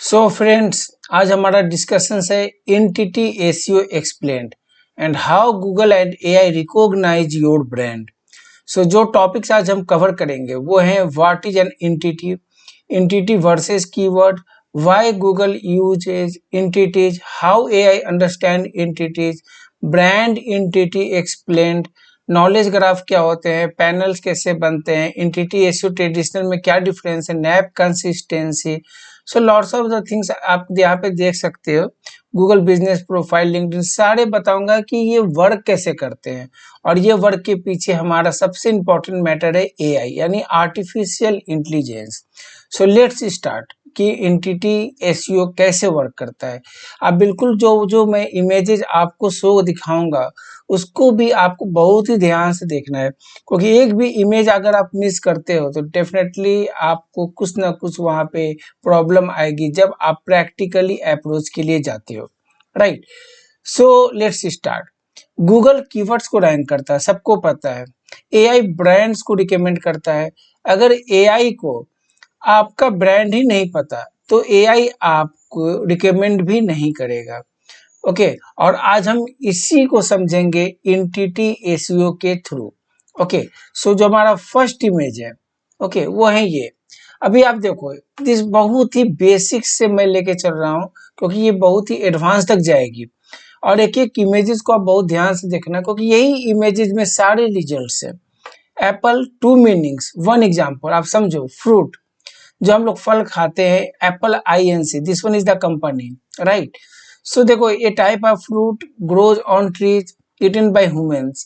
So friends, आज हमारा discussion है entity SEO explained and how Google and AI recognise your brand. So जो topics आज हम कवर करेंगे वो हैं what is an entity, entity versus keyword, why Google uses entities, how AI understand entities, brand entity explained, knowledge graph क्या होते हैं, panels कैसे बनते हैं, एंटिटी एसईओ ट्रेडिशनल में क्या डिफरेंस है, nap consistency. So lots of the things आप यहाँ पे देख सकते हो। गूगल बिजनेस प्रोफाइल, लिंक्डइन, सारे बताऊंगा कि ये वर्क कैसे करते हैं। और ये वर्क के पीछे हमारा सबसे इंपॉर्टेंट मैटर है एआई यानी artificial intelligence. So let's start कि एंटिटी एसईओ कैसे वर्क करता है। आप बिल्कुल जो जो मैं इमेजेस आपको शो दिखाऊंगा उसको भी आपको बहुत ही ध्यान से देखना है, क्योंकि एक भी इमेज अगर आप मिस करते हो तो डेफिनेटली आपको कुछ ना कुछ वहाँ पे प्रॉब्लम आएगी जब आप प्रैक्टिकली अप्रोच के लिए जाते हो, right. So let's start. Google keywords को रैंक करता है, सबको पता है। एआई ब्रांड्स को रिकमेंड करता है। अगर एआई को आपका ब्रांड ही नहीं पता तो एआई आपको रिकमेंड भी नहीं करेगा। ओके, और आज हम इसी को समझेंगे एंटिटी एसईओ के थ्रू। ओके, सो जो हमारा फर्स्ट इमेज है, ओके, वो है ये। अभी आप देखो, इस बहुत ही बेसिक से मैं लेके चल रहा हूँ क्योंकि ये बहुत ही एडवांस तक जाएगी। और एक एक इमेजेस को आप बहुत ध्यान से देखना क्योंकि यही इमेजेस में सारे रिजल्ट्स हैं। Apple, two meanings, one example आप समझो। फ्रूट, जो हम लोग फल खाते हैं, Apple INC, this one is the company, right. So देखो, ये type of fruit grows on trees eaten by humans.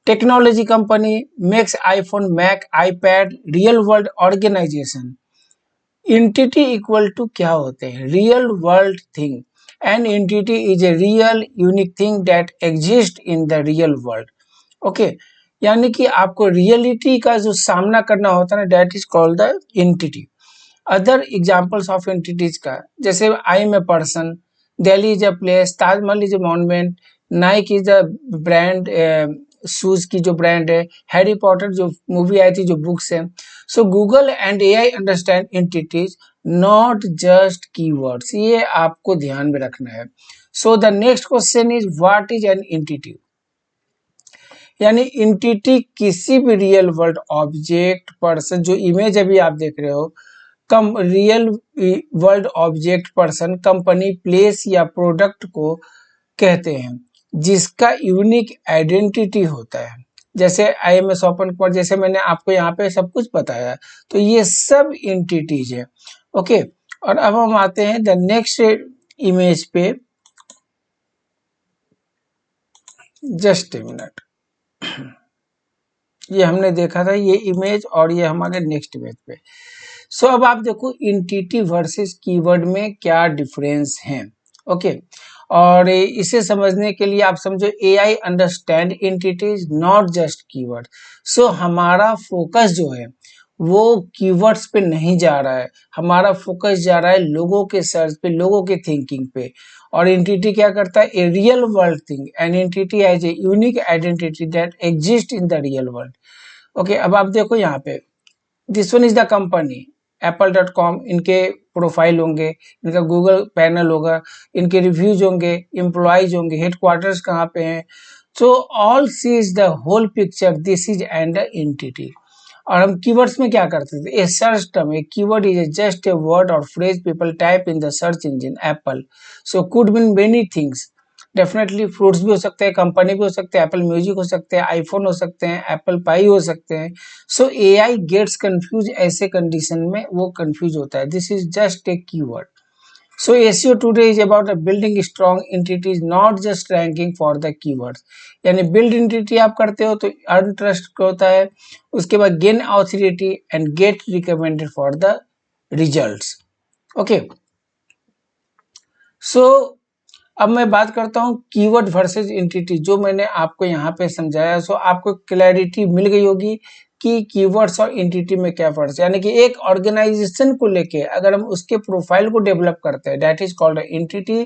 Technology company makes iPhone, Mac, iPad, real world organisation. Entity equal to क्या होते हैं? Real world thing. An entity is a real unique thing that exist in the real world. Okay, यानी कि आपको reality का जो सामना करना होता है ना, that is called the entity. Other examples of entities का, जैसे I am a person, Delhi is a place, Taj Mahal is a monument, Nike is a brand, shoes की जो ब्रांड है, हैरी पॉटर जो मूवी आई थी, जो बुक्स है। So Google and AI understand entities, not just keywords, ये आपको ध्यान में रखना है। So the next question is what is an entity. यानी एंटिटी किसी भी रियल वर्ल्ड ऑब्जेक्ट, पर्सन, जो इमेज अभी आप देख रहे हो, कम real world object, person, company, place या प्रोडक्ट को कहते हैं जिसका यूनिक आइडेंटिटी होता है। जैसे IMS ओपन पर, जैसे मैंने आपको यहाँ पे सब कुछ बताया, तो ये सब एंटिटीज है। ओके, और अब हम आते हैं द नेक्स्ट इमेज पे। जस्ट ए मिनट, ये हमने देखा था ये इमेज, और ये हमारे नेक्स्ट इमेज पे। सो अब आप देखो एंटिटी वर्सेस कीवर्ड में क्या डिफरेंस है। ओके, और इसे समझने के लिए आप समझो AI understand entities, not just keyword. So हमारा फोकस जो है वो कीवर्ड्स पे नहीं जा रहा है, हमारा फोकस जा रहा है लोगों के सर्च पे, लोगों के थिंकिंग पे। और एंटिटी क्या करता है? A real world thing, an entity as a unique identity that exist in the real world. Okay, अब आप देखो यहाँ पे, this one is the company, apple.com, इनके प्रोफाइल होंगे, इनका गूगल पैनल होगा, इनके रिव्यूज होंगे, एम्प्लॉयज होंगे, हेडक्वार्टर्स कहाँ पे हैं। So all sees the whole picture, this is and entity. और हम कीवर्ड्स में क्या करते थे? A search term, a keyword is just a word or phrase people type in the search engine Apple. So could mean many things. Definitely fruits भी हो सकते हैं, कंपनी भी हो सकते हैं, एप्पल म्यूजिक हो सकते हैं, आईफोन हो सकते हैं, एप्पल पाई हो सकते हैं। सो एआई गेट्स कंफ्यूज, ऐसे कंडीशन में वो कंफ्यूज होता है। This is just A keyword. So SEO today is about building strong entities, not just ranking for the keywords. यानी बिल्ड एंटिटी आप करते हो तो अर्न ट्रस्ट होता है, उसके बाद gain authority and get recommended for the results. Okay, so अब मैं बात करता हूँ कीवर्ड वर्सेस एंटिटी, जो मैंने आपको यहाँ पे समझाया। सो आपको क्लैरिटी मिल गई होगी कि कीवर्ड्स और एंटिटी में क्या फर्क है। यानी कि एक ऑर्गेनाइजेशन को लेके अगर हम उसके प्रोफाइल को डेवलप करते हैं, that is called entity.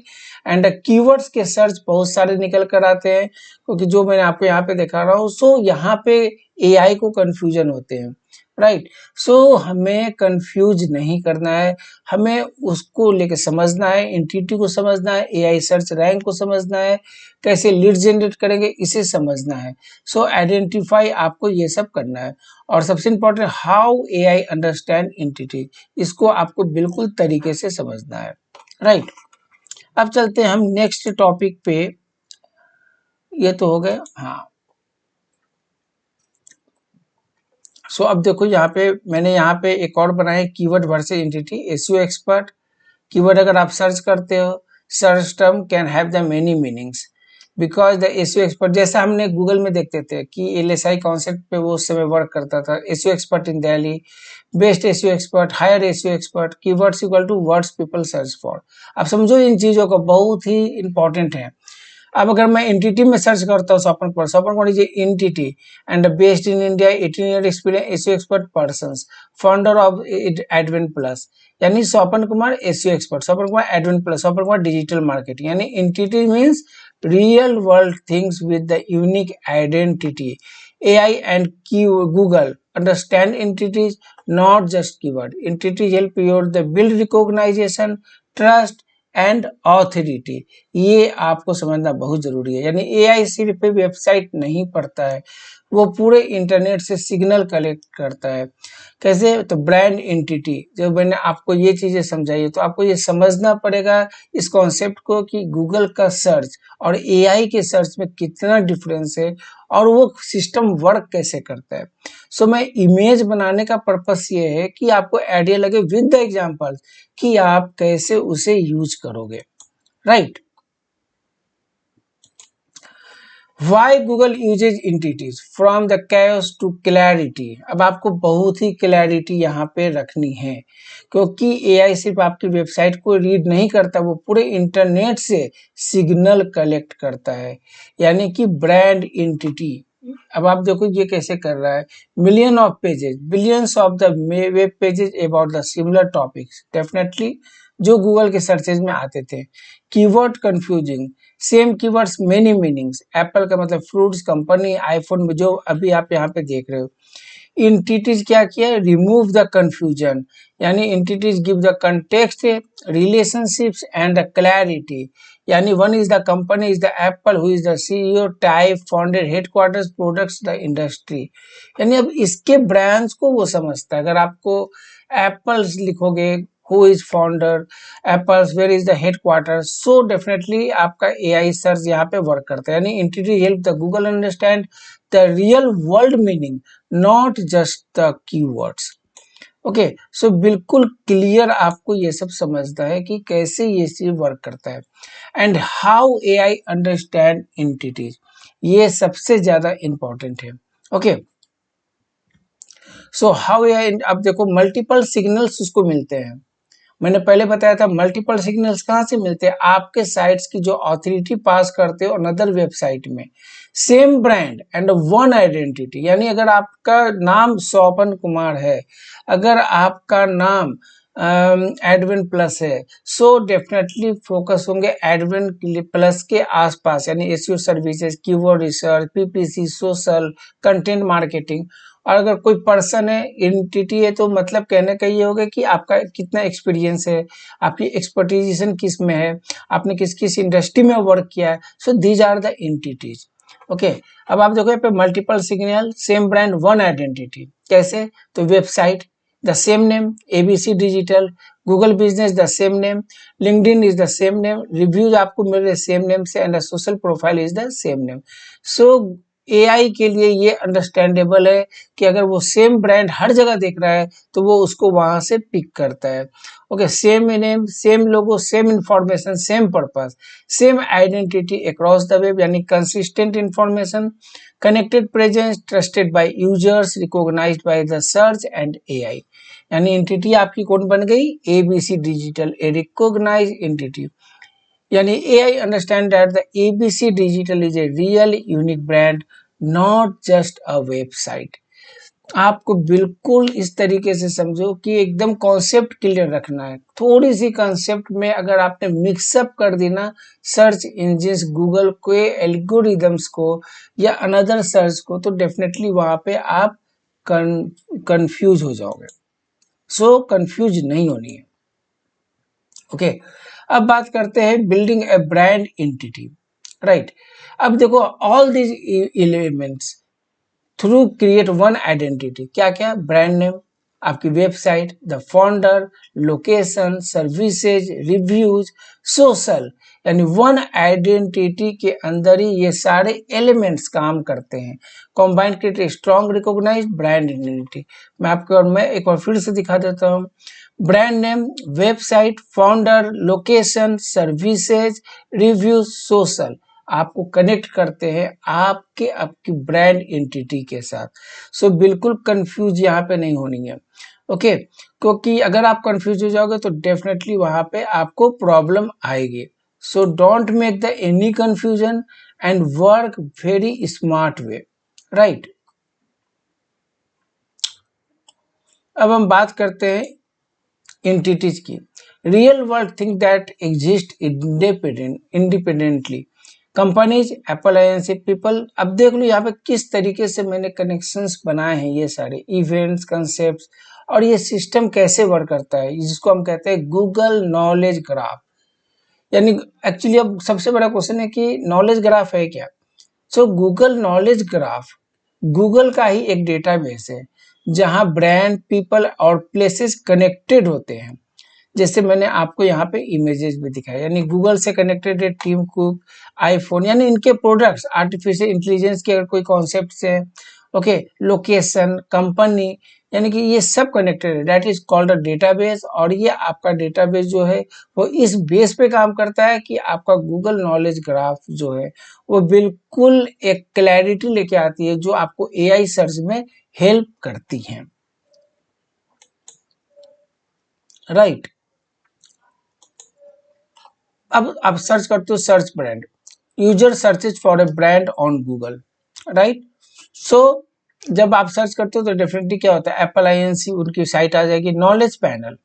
And keywords के सर्च बहुत सारे निकल कर आते हैं, क्योंकि जो मैंने आपको यहाँ पे दिखा रहा हूँ। सो यहाँ पे एआई को कंफ्यूजन होते हैं। राइट। सो हमें कंफ्यूज नहीं करना है, हमें उसको लेके समझना है, एंटिटी को समझना है, एआई सर्च रैंक को समझना है, कैसे लीड जनरेट करेंगे इसे समझना है। सो आइडेंटिफाई आपको ये सब करना है। और सबसे important, how AI understand entity, इसको आपको बिल्कुल तरीके से समझना है, राइट। अब चलते हैं हम नेक्स्ट टॉपिक पे। ये तो हो गए, हाँ। सो अब देखो यहाँ पे मैंने यहाँ पे एक और बनाया है, keyword versus entity SEO expert. Keyword अगर आप सर्च करते हो, search term can have the many meanings because the SEO expert, जैसा हमने गूगल में देखते थे कि एलएसआई कॉन्सेप्ट पे वो उस समय वर्क करता था। SEO expert in Delhi, best SEO expert, hire SEO expert, keywords equal to words people search for. अब समझो इन चीजों को, बहुत ही इंपॉर्टेंट है। अब अगर मैं एंटिटी में सर्च करता हूँ Swapan Kumar is entity and based in India, 18 year experience, SEO expert persons, founder of Advent Plus, यानी Swapan Kumar SEO expert, Swapan Kumar Advent Plus, Swapan Kumar digital marketing. यानी entity means real world things with the unique identity. AI and Google understand entities, not just keyword. Entities help you the build recognition, trust and authority. ये आपको समझना बहुत जरूरी है। यानी AI सिर्फ website नहीं पढ़ता है, वो पूरे इंटरनेट से सिग्नल कलेक्ट करता है। कैसे? तो ब्रांड एंटिटी, जब मैंने आपको ये चीजें समझाई तो आपको ये समझना पड़ेगा इस कॉन्सेप्ट को कि गूगल का सर्च और एआई के सर्च में कितना डिफरेंस है और वो सिस्टम वर्क कैसे करता है। सो मैं इमेज बनाने का पर्पस ये है कि आपको आइडिया लगे विद द एग्जांपल कि आप कैसे उसे यूज करोगे, right. Why Google uses entities from the chaos to clarity। अब आपको बहुत ही क्लैरिटी यहाँ पे रखनी है, क्योंकि एआई सिर्फ आपकी वेबसाइट को रीड नहीं करता, वो पूरे इंटरनेट से सिग्नल कलेक्ट करता है। यानी कि ब्रांड एंटिटी, अब आप देखो ये कैसे कर रहा है। Million of pages, billions of the web pages about the similar topics, definitely जो गूगल के सर्चेज में आते थे। Keyword confusing, same keywords many meanings, Apple का मतलब फ्रूट्स, कंपनी, आईफोन में जो अभी आप यहाँ पे देख रहे हो। इंटिटीज क्या किया, रिमूव द कंफ्यूजन, यानी entities give the context, relationships and the clarity. यानी one is the company is the Apple, who is the CEO, type, founded, headquarters, products, the industry. यानी अब इसके ब्रांड्स को वो समझता है। अगर आपको एप्पल्स लिखोगे, who is founder, Apple's, where is the headquarter, so definitely आपका एआई सर्च यहाँ पे वर्क करता है। यानी entity help the Google understand the real world meaning, not just the keywords. Okay, so बिल्कुल क्लियर आपको ये सब समझना है कि कैसे ये चीज वर्क करता है and how AI understand entities, ये सबसे ज्यादा इंपॉर्टेंट है। ओके, सो हाउ एआई, अब देखो मल्टीपल सिग्नल्स उसको मिलते हैं। मैंने पहले बताया था मल्टीपल सिग्नल्स कहाँ से मिलते हैं, आपके साइट्स की जो ऑथोरिटी पास करते हो अनदर वेबसाइट में। Same brand and one identity, यानी अगर आपका नाम स्वपन कुमार है, अगर आपका नाम एडविन प्लस है, सो डेफिनेटली फोकस होंगे एडविन प्लस के आसपास, यानी SEO services, keyword research, PPC, social, content marketing. और अगर कोई पर्सन है, एंटिटी है, तो मतलब कहने का ये होगा कि आपका कितना एक्सपीरियंस है, आपकी एक्सपर्टाइजेशन किस में है, आपने किस किस इंडस्ट्री में वर्क किया है। So these are the entities. Okay, अब आप देखो यहाँ पे multiple signal, same brand, one identity. कैसे? तो website the same name, ABC digital, Google business the same name, LinkedIn is the same name, reviews आपको मिल रहे सेम नेम से and social profile is the same name. So AI के लिए ये understandable है कि अगर वो सेम ब्रांड हर जगह देख रहा है तो वो उसको वहां से पिक करता है। Okay, same name, same logo, same information, same purpose, same identity across the web, यानी consistent information, connected presence, trusted by users, recognised by the search and AI. यानी एंटिटी आपकी कौन बन गई, ABC digital, a recognise entity. यानी AI understand that the ABC digital is a real unique brand, not just a website. आपको बिल्कुल इस तरीके से समझो कि एकदम कॉन्सेप्ट क्लियर रखना है। थोड़ी सी कॉन्सेप्ट में अगर आपने मिक्सअप कर दी ना सर्च इंजिन्स, गूगल के एल्गोरिदम्स को या अनदर सर्च को, तो डेफिनेटली वहां पे आप कंफ्यूज हो जाओगे। सो कंफ्यूज नहीं होनी है। ओके, अब बात करते हैं building a brand entity, right. अब देखो all these elements through create one identity. क्या क्या? ब्रांड नेम, आपकी website, the founder, location, services, reviews, social, यानी वन आइडेंटिटी के अंदर ही ये सारे एलिमेंट्स काम करते हैं। Combined create strong recognize brand identity. मैं एक बार फिर से दिखा देता हूँ। Brand name, website, founder, location, services, reviews, social आपको कनेक्ट करते हैं आपकी ब्रांड एंटिटी के साथ। सो बिल्कुल कंफ्यूज यहाँ पे नहीं होनी है। ओके, क्योंकि अगर आप कंफ्यूज हो जाओगे तो डेफिनेटली वहां पे आपको प्रॉब्लम आएगी। So don't make the any confusion and work very smart way, right. अब हम बात करते हैं एंटिटीज की। Real world thing that exist independently, companies, appliance, people. अब देख लो यहाँ पे किस तरीके से मैंने कनेक्शंस बनाए हैं, ये सारे इवेंट्स, कंसेप्ट्स, और ये सिस्टम कैसे वर्क करता है, जिसको हम कहते हैं गूगल नॉलेज ग्राफ। यानी एक्चुअली अब सबसे बड़ा क्वेश्चन है कि नॉलेज ग्राफ है क्या। सो गूगल नॉलेज ग्राफ गूगल का ही एक डेटाबेस है जहां ब्रांड, पीपल और प्लेसेस कनेक्टेड होते हैं। जैसे मैंने आपको यहाँ पे इमेजेस भी दिखाया, यानी गूगल से कनेक्टेड है टीम कुक, आईफोन, यानी इनके प्रोडक्ट्स, आर्टिफिशियल इंटेलिजेंस के अगर कोई कॉन्सेप्ट है, ओके, लोकेशन, कंपनी, यानी कि ये सब कनेक्टेड है। That is called a database. और ये आपका डेटाबेस जो है वो इस बेस पे काम करता है कि आपका गूगल नॉलेज ग्राफ जो है वो बिल्कुल एक क्लैरिटी लेके आती है जो आपको एआई सर्च में हेल्प करती है, राइट। अब आप सर्च करते हो, search brand, user searches for a brand on Google, right. So जब आप सर्च करते हो तो डेफिनेटली क्या होता है, एप्पल आईएनसी उनकी साइट आ जाएगी। Knowledge panel,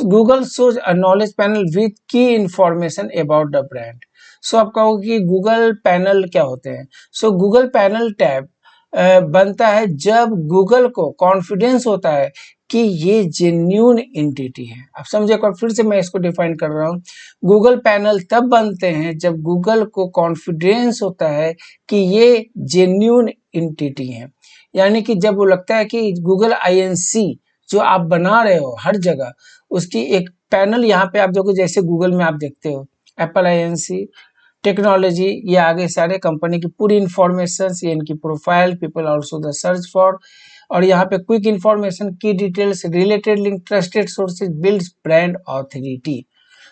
Google shows a knowledge panel with की इंफॉर्मेशन अबाउट द ब्रांड। सो आप कहोगे कि गूगल पैनल क्या होते हैं। सो गूगल पैनल टैब बनता है जब गूगल को कॉन्फिडेंस होता है कि ये जेन्यून एंटिटी है। आप समझे, फिर से मैं इसको डिफाइन कर रहा हूँ। गूगल पैनल तब बनते हैं जब गूगल को कॉन्फिडेंस होता है कि ये जेन्यून एंटिटी है, यानी कि जब वो लगता है कि गूगल आईएनसी जो आप बना रहे हो हर जगह, उसकी एक पैनल यहाँ पे आप देखो, जैसे गूगल में आप देखते हो एप्पल आईएनसी, टेक्नोलॉजी, ये आगे सारे कंपनी की पूरी इंफॉर्मेशन, ये इनकी profile, people also the search for, और यहाँ पे quick information, key details, related link, trusted sources, builds brand authority.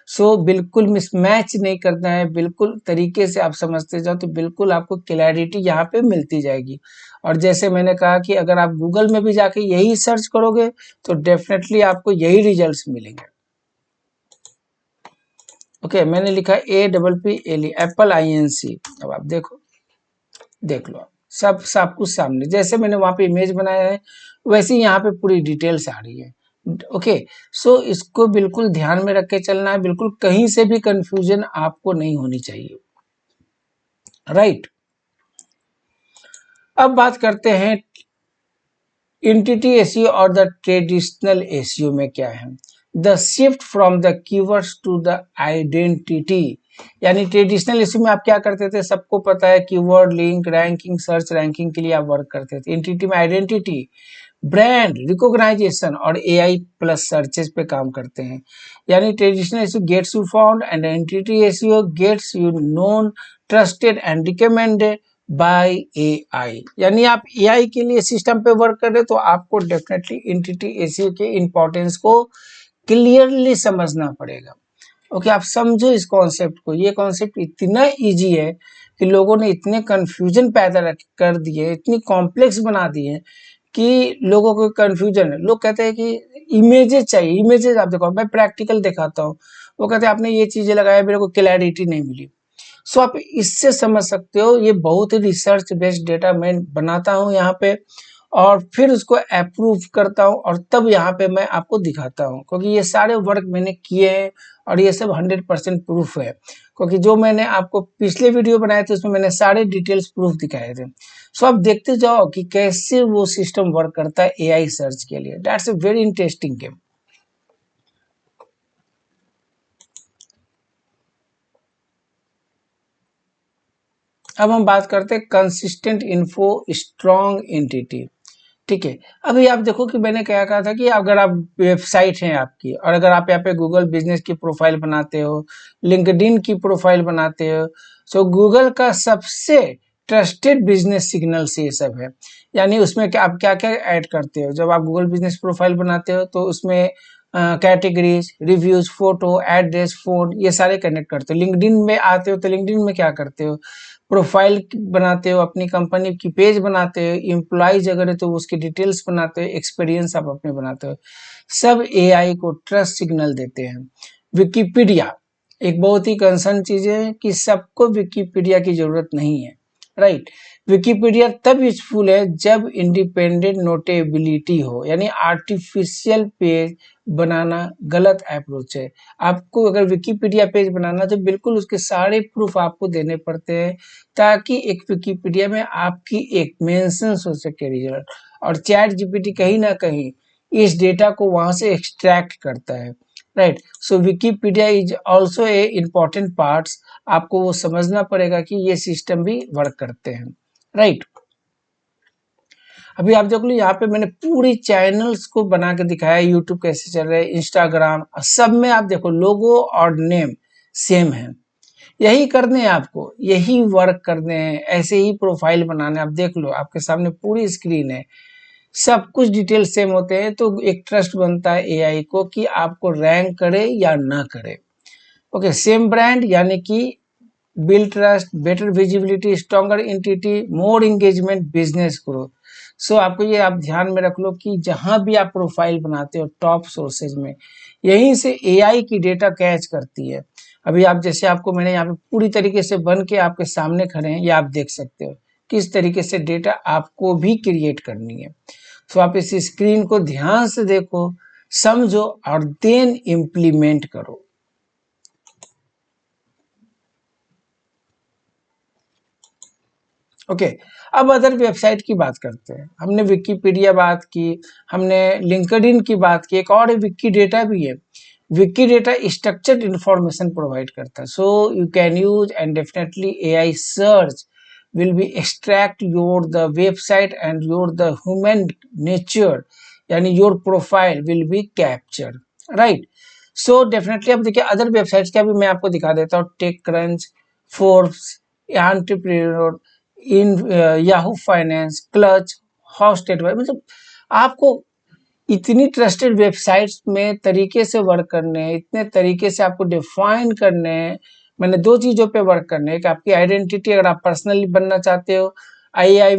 So बिल्कुल मिसमैच नहीं करना है, बिल्कुल तरीके से आप समझते जाओ तो बिल्कुल आपको क्लैरिटी यहाँ पे मिलती जाएगी। और जैसे मैंने कहा कि अगर आप गूगल में भी जाके यही सर्च करोगे तो डेफिनेटली आपको यही रिजल्ट्स मिलेंगे। ओके, मैंने लिखा APPLE, एप्पल आईएनसी। अब आप देखो, देख लो, सब कुछ सामने, जैसे मैंने वहां पे इमेज बनाया है वैसे ही यहाँ पे पूरी डिटेल्स आ रही है। ओके, सो इसको बिल्कुल ध्यान में रख के चलना है, बिल्कुल कहीं से भी कंफ्यूजन आपको नहीं होनी चाहिए, राइट। अब बात करते हैं एंटिटी एसईओ और द ट्रेडिशनल एसईओ में क्या है। The shift from the keywords to the identity, यानी ट्रेडिशनल एसईओ में आप क्या करते थे, सबको पता है, keyword, link, ranking, search ranking के लिए आप वर्क करते थे। एंटिटी में आइडेंटिटी, ब्रांड रिकॉग्नाइजेशन और एआई प्लस सर्चेस पे काम करते हैं। यानी traditional SEO gets you found and entity SEO gets you known, trusted and recommended by AI. यानी आप एआई के लिए सिस्टम पे वर्क कर रहे हो तो आपको डेफिनेटली एंटिटी एसईओ के इंपॉर्टेंस को क्लियरली समझना पड़ेगा। ओके, आप समझो इस कॉन्सेप्ट को। ये कॉन्सेप्ट इतना इजी है कि लोगों ने इतने कंफ्यूजन पैदा कर दिए, इतनी कॉम्प्लेक्स बना दिए कि लोगों को कंफ्यूजन है। लोग कहते हैं कि इमेजेस चाहिए, इमेजेस आप देखो, मैं प्रैक्टिकल दिखाता हूँ, वो कहते हैं आपने ये चीजें लगाया, मेरे को क्लैरिटी नहीं मिली। सो आप इससे समझ सकते हो, ये बहुत ही रिसर्च बेस्ड डेटा मैं बनाता हूँ यहाँ पे, और फिर उसको अप्रूव करता हूँ और तब यहाँ पे मैं आपको दिखाता हूँ, क्योंकि ये सारे वर्क मैंने किए हैं और ये सब 100% प्रूफ है, क्योंकि जो मैंने आपको पिछले वीडियो बनाए थे उसमें मैंने सारे डिटेल्स प्रूफ दिखाए थे। सो आप देखते जाओ कि कैसे वो सिस्टम वर्क करता है एआई सर्च के लिए। That's a very interesting game. अब हम बात करते हैं कंसिस्टेंट इन्फो स्ट्रॉन्ग एंटिटी। ठीक है, अभी आप देखो कि मैंने क्या कहा था कि अगर आप वेबसाइट है आपकी और अगर आप यहाँ पे गूगल बिजनेस की प्रोफाइल बनाते हो, लिंक्डइन की प्रोफाइल बनाते हो, तो गूगल का सबसे ट्रस्टेड बिजनेस सिग्नल से ये सब है। यानी उसमें क्या आप क्या क्या ऐड करते हो, जब आप गूगल बिजनेस प्रोफाइल बनाते हो तो उसमें categories, reviews, photo, address, phone, ये सारे कनेक्ट करते हो। लिंक्डइन में आते हो तो लिंक्डइन में क्या करते हो, प्रोफाइल बनाते हो, अपनी कंपनी की पेज बनाते हो, एम्प्लॉइज अगर है तो उसकी डिटेल्स बनाते हो, एक्सपीरियंस आप अपने बनाते हो। सब एआई को ट्रस्ट सिग्नल देते हैं। विकिपीडिया एक बहुत ही कंसर्न चीज है कि सबको विकिपीडिया की जरूरत नहीं है, राइट। विकिपीडिया तब यूजफुल है जब इंडिपेंडेंट नोटेबिलिटी हो, यानी आर्टिफिशियल पेज बनाना गलत अप्रोच है। आपको अगर विकिपीडिया पेज बनाना तो बिल्कुल उसके सारे प्रूफ आपको देने पड़ते हैं, ताकि एक विकिपीडिया में आपकी एक मेंशन हो सके रिजल्ट। और चैट जीपीटी कहीं ना कहीं इस डेटा को वहां से एक्सट्रैक्ट करता है, right. So Wikipedia is also a important parts. आपको वो समझना पड़ेगा कि ये सिस्टम भी वर्क करते हैं, राइट। अभी आप देख लो यहाँ पे मैंने पूरी चैनल्स को बना के दिखाया, यूट्यूब कैसे चल रहा है, इंस्टाग्राम, सब में आप देखो लोगो और नेम सेम है। यही करने हैं आपको, यही वर्क करने हैं, ऐसे ही प्रोफाइल बनाने। आप देख लो आपके सामने पूरी स्क्रीन है, सब कुछ डिटेल सेम होते हैं, तो एक ट्रस्ट बनता है एआई को कि आपको रैंक करे या ना करे। ओके, सेम ब्रांड यानी कि build trust, better visibility, stronger entity, more engagement, business growth. So आपको ये आप ध्यान में रख लो कि जहां भी आप प्रोफाइल बनाते हो टॉप सोर्सेज में, यहीं से एआई की डेटा कैच करती है। अभी आप जैसे आपको मैंने यहाँ पे पूरी तरीके से बन के आपके सामने खड़े हैं, ये आप देख सकते हो किस तरीके से डेटा आपको भी क्रिएट करनी है। तो आप इस स्क्रीन को ध्यान से देखो, समझो और देन इम्प्लीमेंट करो। ओके, अब अदर वेबसाइट की बात करते हैं। हमने विकिपीडिया बात की, हमने लिंक्डइन की बात की, एक और विकी डेटा भी है। Vicky data structured information provide करता है, so you can use and definitely AI search will be extract your the website and your the human nature, यानी your profile will be captured, right। so definitely अब देखिए other websites का भी मैं आपको दिखा देता हूँ। TechCrunch, Forbes, Entrepreneur, in Yahoo Finance, clutch, house state, मतलब आपको इतनी ट्रस्टेड वेबसाइट्स में तरीके से वर्क करने हैं, इतने तरीके से आपको डिफाइन करने हैं। मैंने दो चीज़ों पे वर्क करने हैं कि आपकी आइडेंटिटी अगर आप पर्सनली बनना चाहते हो एआई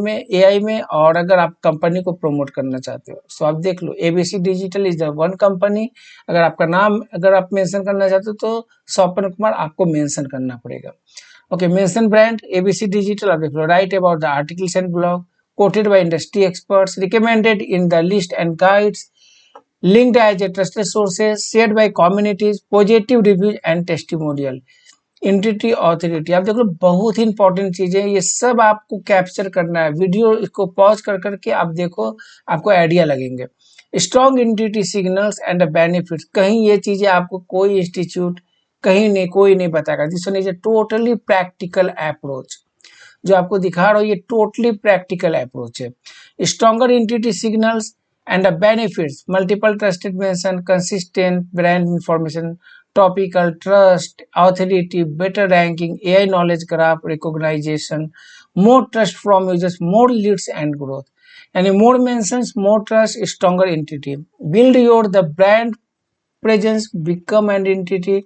में, और अगर आप कंपनी को प्रमोट करना चाहते हो। सो आप देख लो, ABC digital is the one company. अगर आपका नाम अगर आप मेंशन करना चाहते हो तो स्वपन कुमार आपको मेंशन करना पड़ेगा। Okay, mention brand ABC Digital. आप देख लो, write about the articles and blog quoted by industry experts, recommended in the list and guides, linked as a trusted sources, shared by communities, positive reviews and testimonial. Entity authority, आप देख लो बहुत ही important चीजें, ये सब आपको capture करना है। Video इसको पॉज कर करके आप देखो, आपको आइडिया लगेंगे। Strong entity signals and benefits, कहीं ये चीजें आपको कोई इंस्टीट्यूट कहीं नहीं, कोई नहीं बताएगा। This one is a totally practical approach, जो आपको दिखा रहा हूँ ये टोटली प्रैक्टिकल अप्रोच है। Stronger entity signals and benefits, multiple trusted mention, consistent brand information, topical trust, authority, better ranking, AI knowledge graph, recognization, more trust from users, more leads and growth. यानी more mentions, more trust, stronger entity, build your the brand presence, become an entity,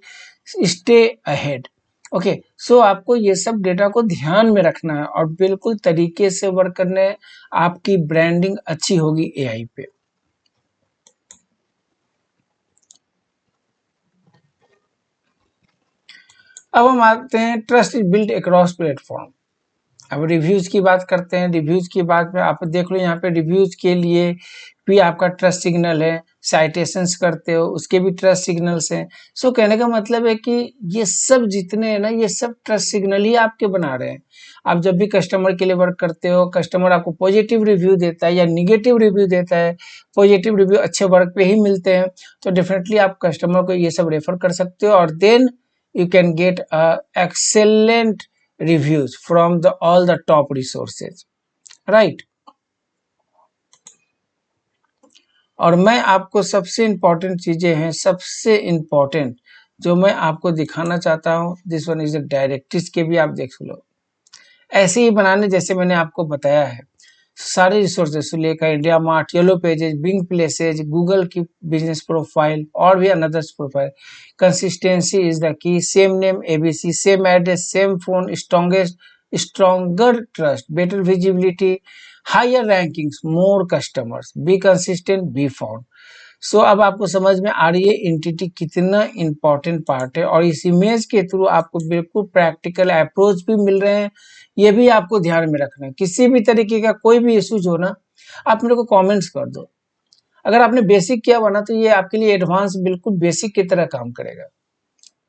stay ahead. Okay, so आपको ये सब data को ध्यान में रखना है और बिल्कुल तरीके से वर्क करने हैं, आपकी ब्रांडिंग अच्छी होगी एआई पे। अब हम आते हैं trust is built across platform. अब रिव्यूज की बात करते हैं। रिव्यूज की बात में आप देख लो, यहाँ पे रिव्यूज के लिए भी आपका ट्रस्ट सिग्नल है, साइटेशंस करते हो उसके भी ट्रस्ट सिग्नल्स हैं। सो कहने का मतलब है कि ये सब जितने हैं ना, ये सब ट्रस्ट सिग्नल ही आपके बना रहे हैं। आप जब भी कस्टमर के लिए वर्क करते हो, कस्टमर आपको पॉजिटिव रिव्यू देता है या निगेटिव रिव्यू देता है, पॉजिटिव रिव्यू अच्छे वर्क पे ही मिलते हैं, तो डेफिनेटली आप कस्टमर को ये सब रेफर कर सकते हो और then you can get excellent reviews from all the top resources, right? और मैं आपको सबसे इम्पोर्टेंट चीजें हैं, सबसे इम्पोर्टेंट जो मैं आपको दिखाना चाहता हूँ, दिस वन इज डायरेक्टिव्स के भी आप देख लो, ऐसे ही बनाने जैसे मैंने आपको बताया है। सारे रिसोर्सेस लेकर India Mart, yellow pages, Bing places, Google की बिजनेस प्रोफाइल और भी another's profile. Consistency is the key, same name ABC, same address, same phone, strongest stronger trust, better visibility, higher rankings, more customers, be consistent, be found. So अब आपको समझ में आ रही है entity कितना इंपॉर्टेंट पार्ट है, और इस इमेज के थ्रू आपको बिल्कुल प्रैक्टिकल अप्रोच भी मिल रहे हैं। ये भी आपको ध्यान में रखना है। किसी भी तरीके का कोई भी इश्यूज हो ना, आप मेरे को कमेंट्स कर दो। अगर आपने बेसिक किया हुआ ना, तो ये आपके लिए एडवांस बिल्कुल बेसिक की तरह काम करेगा,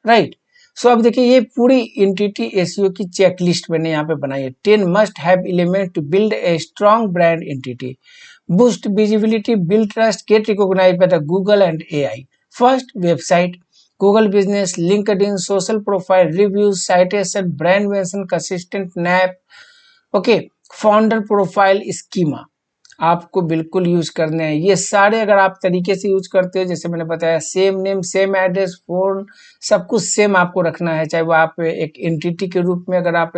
राइट? सो अब देखिए, ये पूरी एंटिटी एसईओ की चेकलिस्ट मैंने यहाँ पे बनाई है। 10 must have element to build a strong brand entity, boost visibility, build trust, get recognized by the Google and AI. First, website, Google Business, LinkedIn, social profile, reviews, citation, brand mention, consistent NAP, okay, founder profile, schema. आपको बिल्कुल use करने हैं ये सारे। अगर आप तरीके से यूज करते हो, जैसे मैंने बताया, same name, same address, phone, सब कुछ सेम आपको रखना है। चाहे वो आप एक एंटिटी के रूप में अगर आप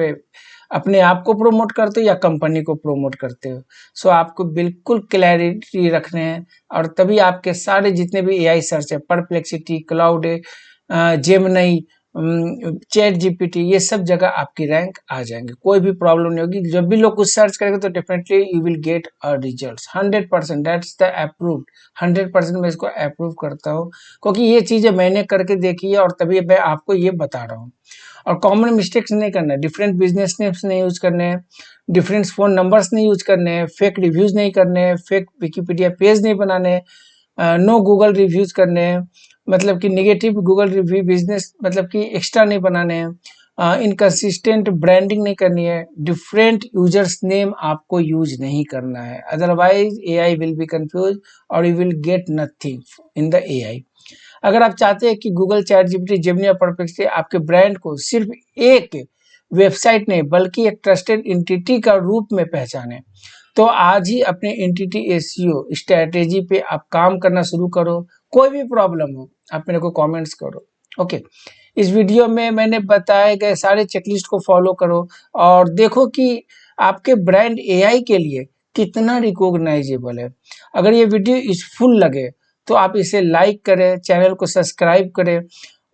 अपने आप को प्रमोट करते हो या कंपनी को प्रमोट करते हो। सो आपको बिल्कुल क्लैरिटी रखने हैं, और तभी आपके सारे जितने भी एआई सर्च है, perplexity, cloud, Gemini, chat GPT, ये सब जगह आपकी रैंक आ जाएंगे, कोई भी प्रॉब्लम नहीं होगी। जब भी लोग कुछ सर्च करेंगे तो definitely you will get a result 100%। That's the approved, 100% मैं इसको अप्रूव करता हूँ, क्योंकि ये चीजें मैंने करके देखी है और तभी मैं आपको ये बता रहा हूँ। और कॉमन मिस्टेक्स नहीं करना है, डिफरेंट बिजनेस नेम्स नहीं यूज करने हैं, डिफरेंट फोन नंबर्स नहीं यूज करने हैं, फेक रिव्यूज नहीं करने हैं, फेक विकिपीडिया पेज नहीं बनाने हैं, नो गूगल रिव्यूज करने हैं, मतलब कि निगेटिव गूगल रिव्यू बिजनेस मतलब कि एक्स्ट्रा नहीं बनाने हैं, इनकंसिस्टेंट ब्रांडिंग नहीं करनी है, डिफरेंट यूजर्स नेम आपको यूज नहीं करना है, otherwise AI will be confuse और you will get nothing in the AI. अगर आप चाहते हैं कि गूगल, चैट जीपीटी, जेमिनी और परप्लेक्सिटी आपके ब्रांड को सिर्फ एक वेबसाइट नहीं बल्कि एक ट्रस्टेड एंटिटी का रूप में पहचाने, तो आज ही अपने एंटिटी एसईओ स्ट्रेटेजी पे आप काम करना शुरू करो। कोई भी प्रॉब्लम हो आप मेरे को कमेंट्स करो, ओके? इस वीडियो में मैंने बताए गए सारे चेकलिस्ट को फॉलो करो और देखो कि आपके ब्रांड एआई के लिए कितना रिकॉग्नाइजेबल है। अगर ये वीडियो यूजफुल लगे तो आप इसे लाइक करें, चैनल को सब्सक्राइब करें,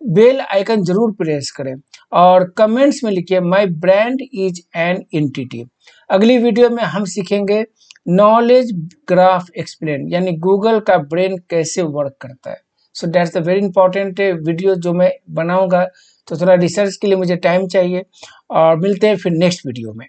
बेल आइकन जरूर प्रेस करें और कमेंट्स में लिखिए my brand is an entity. अगली वीडियो में हम सीखेंगे नॉलेज ग्राफ एक्सप्लेन, यानी गूगल का ब्रेन कैसे वर्क करता है। So that's the very important video जो मैं बनाऊंगा, तो थोड़ा रिसर्च के लिए मुझे टाइम चाहिए, और मिलते हैं फिर नेक्स्ट वीडियो में।